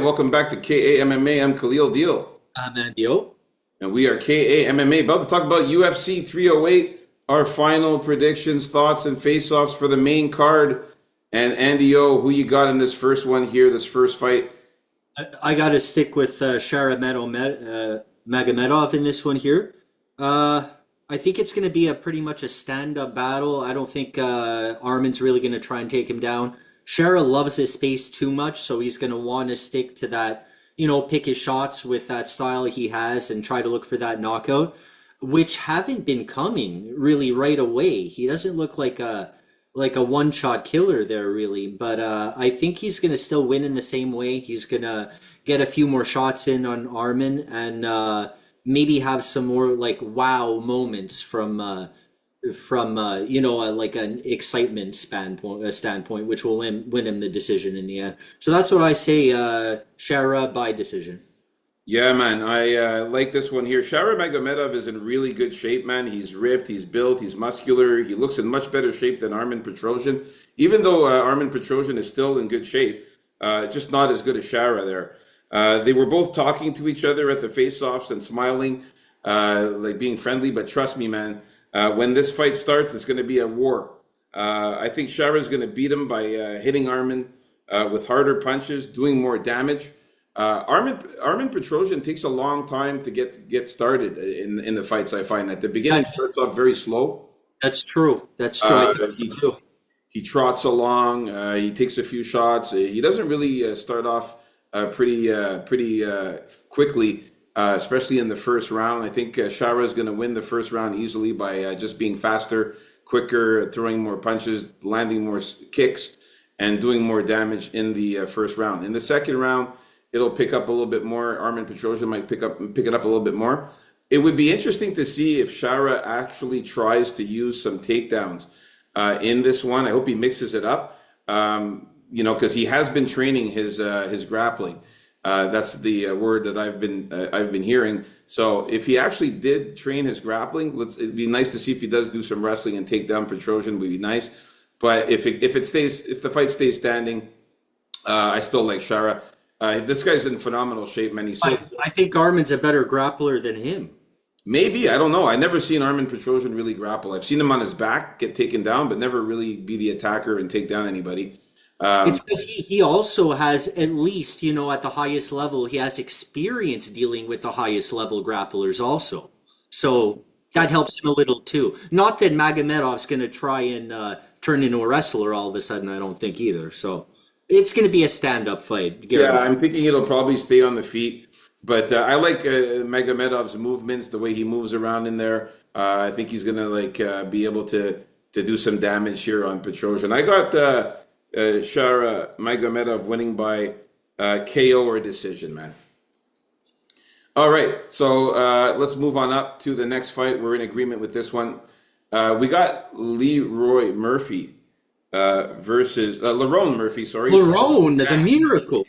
welcome back to KAMMA. I'm Khalil Deal, Mandio. and we are KAMMA. About to talk about UFC 308, our final predictions, thoughts, and face-offs for the main card. And Andy O, who you got in this first one here, this first fight? I got to stick with Magomedov in this one here. I think it's going to be a pretty much a stand-up battle. I don't think Armin's really going to try and take him down. Shara loves his space too much, so he's going to want to stick to that, pick his shots with that style he has and try to look for that knockout, which haven't been coming really right away. He doesn't look like a one-shot killer there really, but I think he's going to still win in the same way. He's going to get a few more shots in on Armin and maybe have some more like wow moments from like an excitement standpoint, which will win him the decision in the end. So that's what I say, Shara by decision. Yeah, man, I like this one here. Shara Magomedov is in really good shape, man. He's ripped, he's built, he's muscular. He looks in much better shape than Armin Petrosyan, even though Armin Petrosyan is still in good shape, just not as good as Shara there. They were both talking to each other at the face-offs and smiling, like being friendly. But trust me, man, when this fight starts, it's going to be a war. I think Shara is going to beat him by hitting Armin with harder punches, doing more damage. Armin Petrosyan takes a long time to get started in the fights. I find at the beginning Yeah, starts off very slow. that's true. That's true. I think so He too. he trots along. He takes a few shots. He doesn't really start off pretty quickly, especially in the first round. I think Shara is going to win the first round easily by just being faster, quicker, throwing more punches, landing more kicks, and doing more damage in the first round. In the second round, it'll pick up a little bit more. Armin Petrosyan might pick it up a little bit more. It would be interesting to see if Shara actually tries to use some takedowns in this one. I hope he mixes it up. Because he has been training his grappling. That's the word that I've been hearing. So if he actually did train his grappling, it'd be nice to see if he does do some wrestling and take down Petrosyan. Would be nice. But if the fight stays standing, I still like Shara. This guy's in phenomenal shape, man. He's so I think Armin's a better grappler than him. maybe I don't know. I never seen Armin Petrosyan really grapple. I've seen him on his back get taken down, but never really be the attacker and take down anybody. It's Um, because he also has, at least, at the highest level, he has experience dealing with the highest level grapplers also. So that helps him a little too. Not that Magomedov's going to try and turn into a wrestler all of a sudden, I don't think either. So it's going to be a stand-up fight, Yeah, guaranteed. I'm thinking it'll probably stay on the feet, but I like Magomedov's movements, the way he moves around in there. I think he's gonna be able to do some damage here on Petrosyan. I got Shara Magomedov winning by KO or decision, man. All right, so let's move on up to the next fight. We're in agreement with this one. We got Leroy Murphy versus Lerone Murphy, sorry. Lerone, the miracle.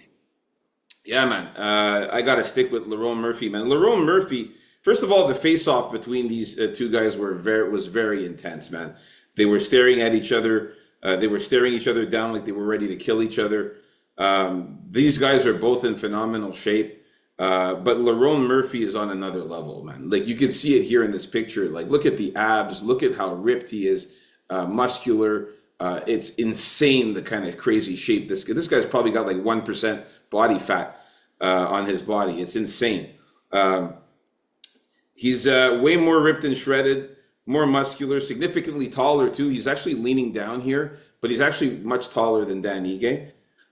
Yeah, man. I got to stick with Lerone Murphy, man. Lerone Murphy. First of all, the face-off between these two guys was very intense, man. They were staring at each other. They were staring each other down like they were ready to kill each other. These guys are both in phenomenal shape, but Lerone Murphy is on another level, man. Like you can see it here in this picture. Like look at the abs. Look at how ripped he is, muscular. It's insane the kind of crazy shape this guy's probably got like 1% body fat on his body. It's insane. Um, he's way more ripped and shredded, more muscular, significantly taller too. He's actually leaning down here, but he's actually much taller than Dan Ige.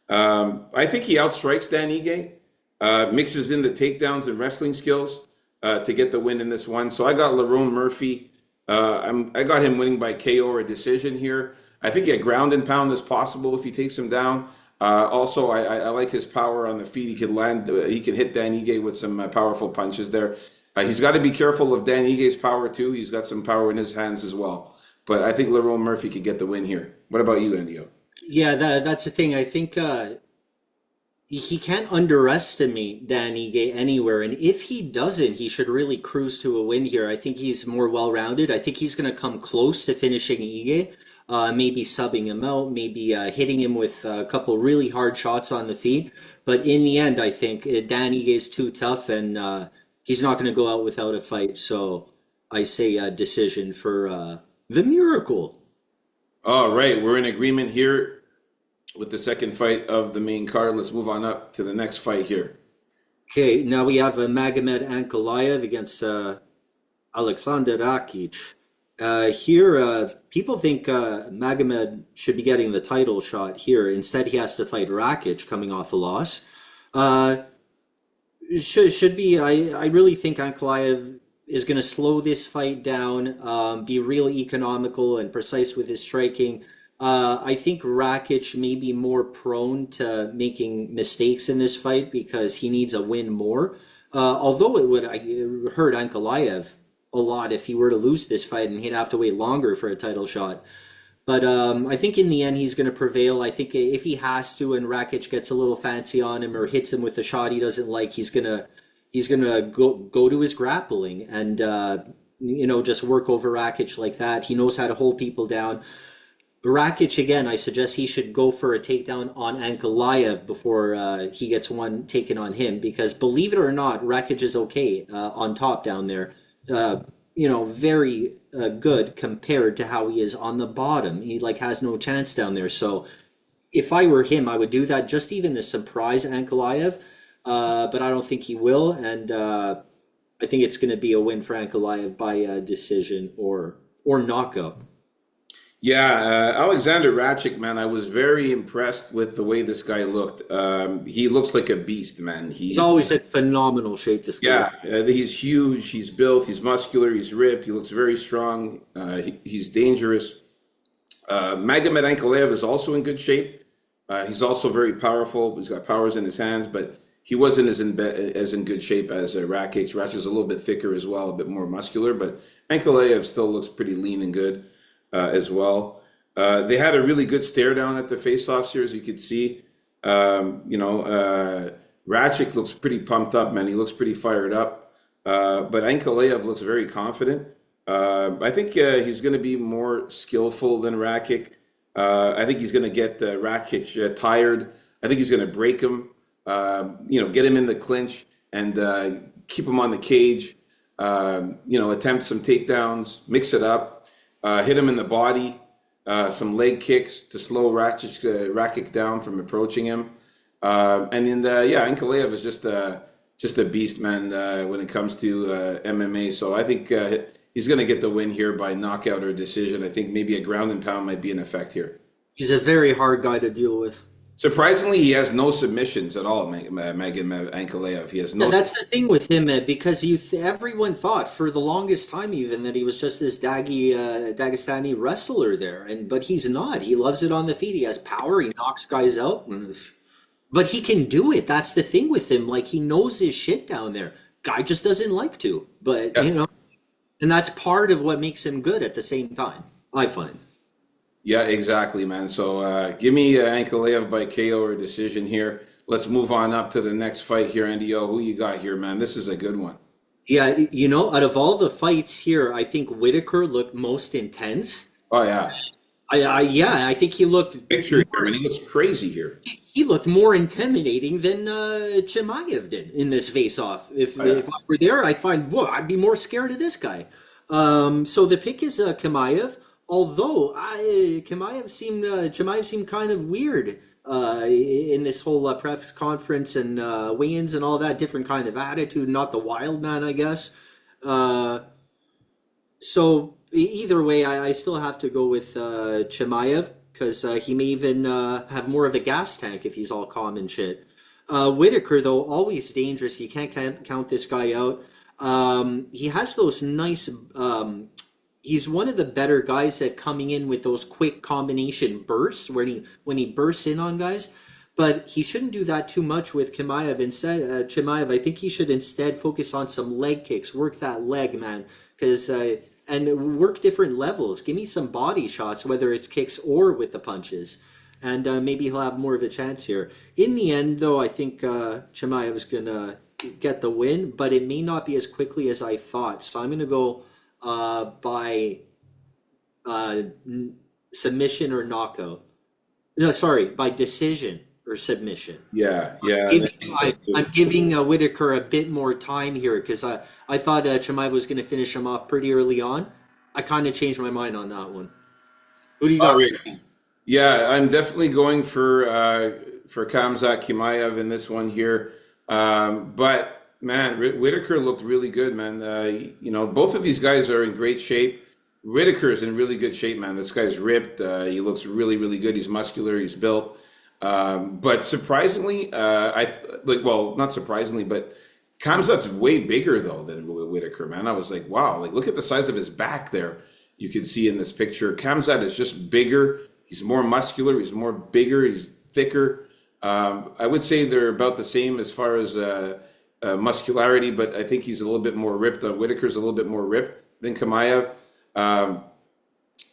I think he outstrikes Dan Ige, mixes in the takedowns and wrestling skills to get the win in this one. So I got Lerone Murphy. I got him winning by KO or decision here. I think a ground and pound is possible if he takes him down. Also, I like his power on the feet. He can land. He can hit Dan Ige with some powerful punches there. He's got to be careful of Dan Ige's power too. He's got some power in his hands as well. But I think Lerone Murphy could get the win here. What about you, Andio? Yeah, that's the thing. I think he can't underestimate Dan Ige anywhere, and if he doesn't, he should really cruise to a win here. I think he's more well-rounded. I think he's going to come close to finishing Ige. maybe subbing him out, maybe hitting him with a couple really hard shots on the feet. But in the end, I think Danny is too tough, and he's not going to go out without a fight. So I say decision for the Miracle. All right, we're in agreement here with the second fight of the main card. Let's move on up to the next fight here. Okay, now we have Magomed Ankalaev against Alexander Rakic. Here, people think Magomed should be getting the title shot here. Instead, he has to fight Rakic coming off a loss. Uh, should be. I really think Ankalaev is going to slow this fight down, be really economical and precise with his striking. I think Rakic may be more prone to making mistakes in this fight because he needs a win more. Although it would hurt Ankalaev a lot if he were to lose this fight and he'd have to wait longer for a title shot. But I think in the end he's going to prevail. I think if he has to and Rakic gets a little fancy on him or hits him with a shot he doesn't like, he's gonna go to his grappling and just work over Rakic like that. He knows how to hold people down. Rakic again, I suggest he should go for a takedown on Ankalaev before he gets one taken on him because believe it or not, Rakic is okay on top down there. Uh, very good compared to how he is on the bottom. He like has no chance down there. So if I were him, I would do that just even to surprise Ankalaev. But I don't think he will, and I think it's going to be a win for Ankalaev by decision or knockout. Yeah, Alexander Ratchik, man, I was very impressed with the way this guy looked. He looks like a beast, man. He's always in phenomenal shape, this guy. Yeah, he's huge, he's built, he's muscular, he's ripped, he looks very strong, he's dangerous. Magomed Ankalaev is also in good shape. He's also very powerful. He's got powers in his hands, but he wasn't as in good shape as Rakic. Rakic's a little bit thicker as well, a bit more muscular, but Ankalaev still looks pretty lean and good as well. They had a really good stare down at the face-offs here, as you could see. Rakic looks pretty pumped up, man. He looks pretty fired up. But Ankalaev looks very confident. I think he's going to be more skillful than Rakic. I think he's going to get Rakic tired. I think he's going to break him. Get him in the clinch and keep him on the cage. Attempt some takedowns, mix it up, hit him in the body, some leg kicks to slow Rakic down from approaching him. Ankalaev is just a beast, man, when it comes to MMA. So I think he's going to get the win here by knockout or decision. I think maybe a ground and pound might be in effect here. He's a very hard guy to deal with. Surprisingly, he has no submissions at all, Magomed Ankalaev. He has no. And that's the thing with him, because everyone thought for the longest time even that he was just this Dagestani wrestler there, but he's not. He loves it on the feet. He has power. He knocks guys out, but he can do it. That's the thing with him. Like he knows his shit down there. Guy just doesn't like to, but Yeah. and that's part of what makes him good at the same time, I find. Yeah, exactly, man. So give me Ankalaev by KO or decision here. Let's move on up to the next fight here, NDO. Who you got here, man? This is a good one. Yeah, out of all the fights here, I think Whitaker looked most intense. Oh yeah, I think he looked picture here, man. He looks crazy here. he looked more intimidating than Chimaev did in this face-off. If I were there, I'd be more scared of this guy. So the pick is Chimaev. Although Chimaev seemed kind of weird in this whole press conference and weigh-ins and all that, different kind of attitude, not the wild man, I guess. So either way, I still have to go with Chimaev because he may even have more of a gas tank if he's all calm and shit. Whitaker, though, always dangerous. You can't count this guy out. He has those nice. He's one of the better guys at coming in with those quick combination bursts when he bursts in on guys. But he shouldn't do that too much with Chimaev. Instead, Chimaev, I think he should instead focus on some leg kicks. Work that leg, man. And work different levels. Give me some body shots, whether it's kicks or with the punches. And maybe he'll have more of a chance here. In the end, though, I think Chimaev's going to get the win. But it may not be as quickly as I thought. So I'm going to go by submission or knockout. No, sorry, by decision or submission. Yeah, yeah, and I Giving, think so I'm too. giving Whitaker a bit more time here because I thought Chimaev was going to finish him off pretty early on. I kind of changed my mind on that one. Who do you All got? right. Yeah, I'm definitely going for Kamzat Chimaev in this one here. But man, Whitaker looked really good, man. Both of these guys are in great shape. Whitaker's in really good shape, man. This guy's ripped. He looks really, really good. He's muscular. He's built. But surprisingly, well, not surprisingly, but Kamzat's way bigger though than Whitaker, man. I was like, wow, like look at the size of his back there. You can see in this picture, Kamzat is just bigger. He's more muscular. He's more bigger. He's thicker. I would say they're about the same as far as muscularity, but I think he's a little bit more ripped. Whitaker's a little bit more ripped than Kamayev. Um,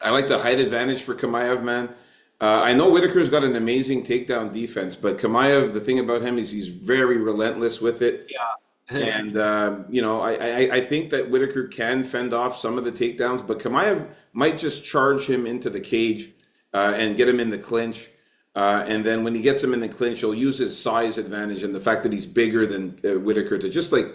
I like the height advantage for Kamayev, man. I know Whitaker's got an amazing takedown defense, but Kamayev, the thing about him is he's very relentless with it. Yeah. And I think that Whitaker can fend off some of the takedowns, but Kamaev might just charge him into the cage and get him in the clinch. And then when he gets him in the clinch, he'll use his size advantage and the fact that he's bigger than Whitaker to just like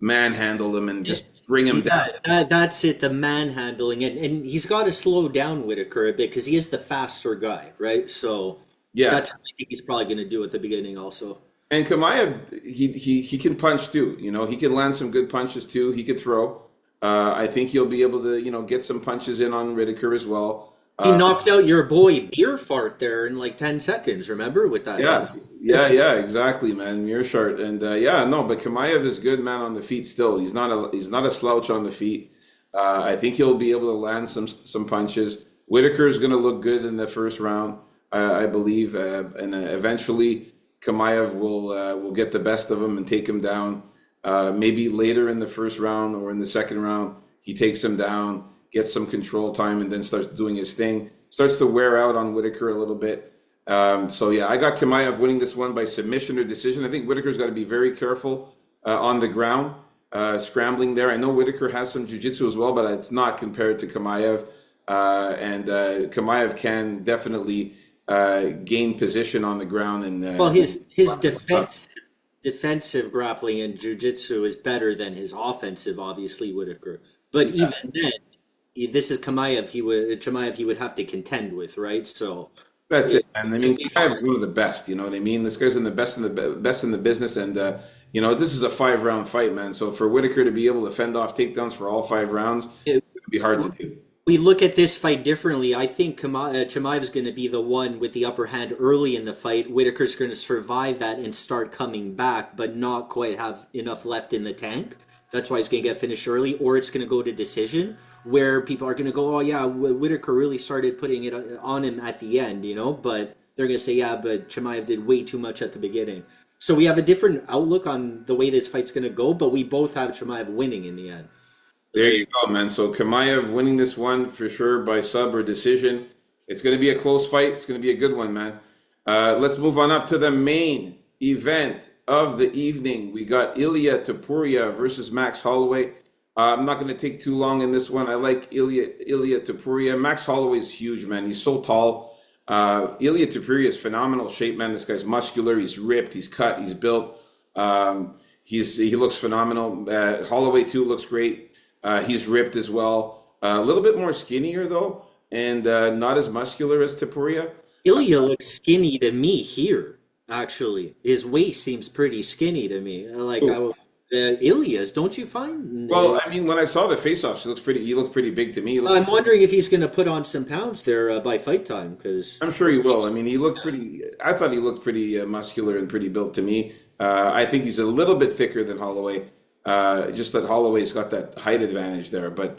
manhandle him and just bring him down. Yeah, that's it, the manhandling. And he's got to slow down Whitaker a bit because he is the faster guy, right? So Yeah. that's what I think he's probably going to do at the beginning also. And Kamaev, he can punch too. He can land some good punches too. He could throw. I think he'll be able to, get some punches in on Whitaker as well. He knocked out your boy Beer Fart there in like 10 seconds, remember, with that Yeah, punch? yeah, exactly, man. Mearshart, and yeah, no, but Kamayev is good, man, on the feet. Still, he's not a slouch on the feet. I think he'll be able to land some punches. Whitaker is going to look good in the first round, I believe, and eventually Kamayev will get the best of him and take him down. Maybe later in the first round or in the second round, he takes him down, gets some control time, and then starts doing his thing. Starts to wear out on Whitaker a little bit. So yeah, I got Chimaev winning this one by submission or decision. I think Whitaker's got to be very careful on the ground, scrambling there. I know Whitaker has some jiu-jitsu as well, but it's not compared to Chimaev. And Chimaev can definitely gain position on the ground and Well, his defensive grappling and jiu-jitsu is better than his offensive, obviously, Whitaker. But yeah, even then, this is Chimaev he would have to contend with, right? So that's it it. And I would mean, be Chimaev is one of the best. You know what I mean? This guy's in the best in best in the business, and this is a 5 round fight, man. So for Whitaker to be able to fend off takedowns for all 5 rounds, hard. it'd be hard to do. We look at this fight differently. I think Chimaev's going to be the one with the upper hand early in the fight. Whitaker's going to survive that and start coming back, but not quite have enough left in the tank. That's why he's going to get finished early, or it's going to go to decision, where people are going to go, "Oh yeah, Whitaker really started putting it on him at the end," But they're going to say, "Yeah, but Chimaev did way too much at the beginning." So we have a different outlook on the way this fight's going to go, but we both have Chimaev winning in the end. There you go, man. So Kamayev winning this one for sure by sub or decision. It's going to be a close fight. It's going to be a good one, man. Let's move on up to the main event of the evening. We got Ilya Topuria versus Max Holloway. I'm not going to take too long in this one. I like Ilya Topuria. Max Holloway's huge, man. He's so tall. Ilya Topuria is phenomenal shape, man. This guy's muscular. He's ripped. He's cut. He's built. He looks phenomenal. Holloway too looks great. He's ripped as well. A little bit more skinnier though, and not as muscular as Tapuria. Ilya looks skinny to me here, actually. His waist seems pretty skinny to me. Ilya's, don't you find? Well, I mean, when I saw the face-offs, he looks pretty big to me. I'm wondering if he's going to put on some pounds there by fight time, because I'm sure he will. I mean, he looked pretty. I thought he looked pretty muscular and pretty built to me. I think he's a little bit thicker than Holloway. Just that Holloway's got that height advantage there. But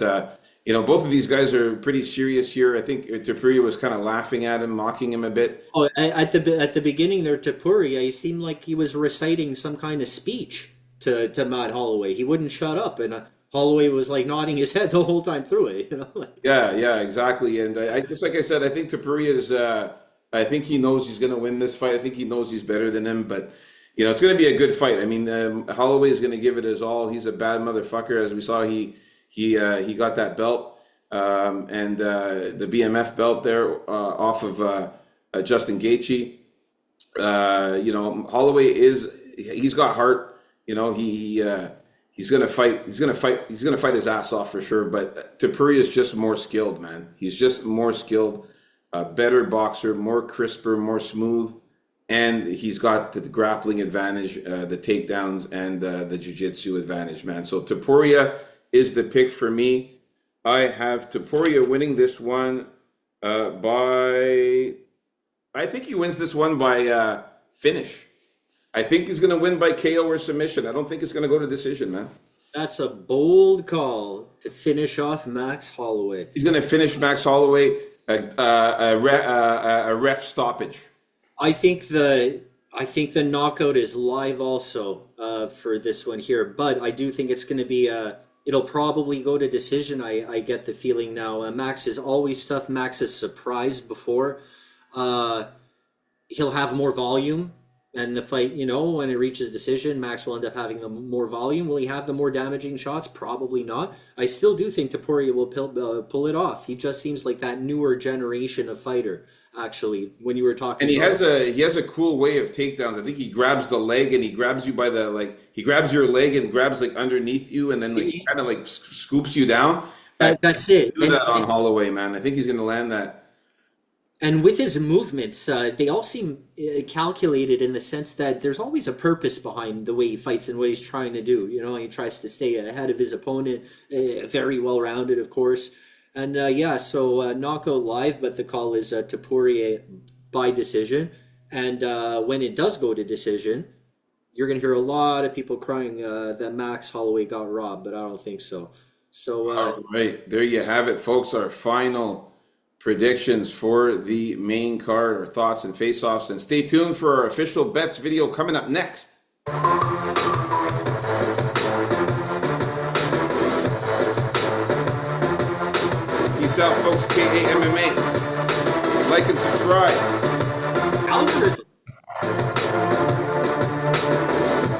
both of these guys are pretty serious here. I think Tapuria was kind of laughing at him, mocking him a bit. at the beginning there, Topuria, he seemed like he was reciting some kind of speech to Matt Holloway. He wouldn't shut up, and Holloway was like nodding his head the whole time through it. Yeah, exactly. And I just like I said, I think Tapuria is. I think he knows he's going to win this fight. I think he knows he's better than him, but. It's going to be a good fight. I mean, Holloway is going to give it his all. He's a bad motherfucker, as we saw. He got that belt. and the BMF belt there off of Justin Gaethje. You know, Holloway he's got heart. You know, he's gonna fight. He's gonna fight. He's gonna fight his ass off for sure. But Topuria is just more skilled, man. He's just more skilled, better boxer, more crisper, more smooth, and he's got the grappling advantage, the takedowns, and the jiu-jitsu advantage, man. So Topuria is the pick for me. I have Topuria winning this one by. I think he wins this one by finish. I think he's going to win by KO or submission. I don't think it's going to go to decision, man. That's a bold call to finish off Max Holloway. He's going to finish Max Holloway a ref stoppage. I think the knockout is live also for this one here, but I do think it's going to be it'll probably go to decision. I get the feeling now. Max is always tough. Max has surprised before. He'll have more volume, and the fight, when it reaches decision, Max will end up having the more volume. Will he have the more damaging shots? Probably not. I still do think Topuria will pull it off. He just seems like that newer generation of fighter. Actually, when you were talking, and he has a cool way of takedowns. I think he grabs the leg and he grabs you by he grabs your leg and grabs underneath you, and then he kind of scoops you down. That's it. Do that on Holloway, man. I think he's going to land that. And with his movements, they all seem calculated in the sense that there's always a purpose behind the way he fights and what he's trying to do. He tries to stay ahead of his opponent, very well-rounded, of course. And so knockout live, but the call is Topuria by decision. And when it does go to decision, you're going to hear a lot of people crying that Max Holloway got robbed, but I don't think so. So, all right, there you have it, folks. Our final predictions for the main card, our thoughts and face-offs, and stay tuned for our official bets video coming up next. Peace out, folks. KAMMA. Like and subscribe. algorithm.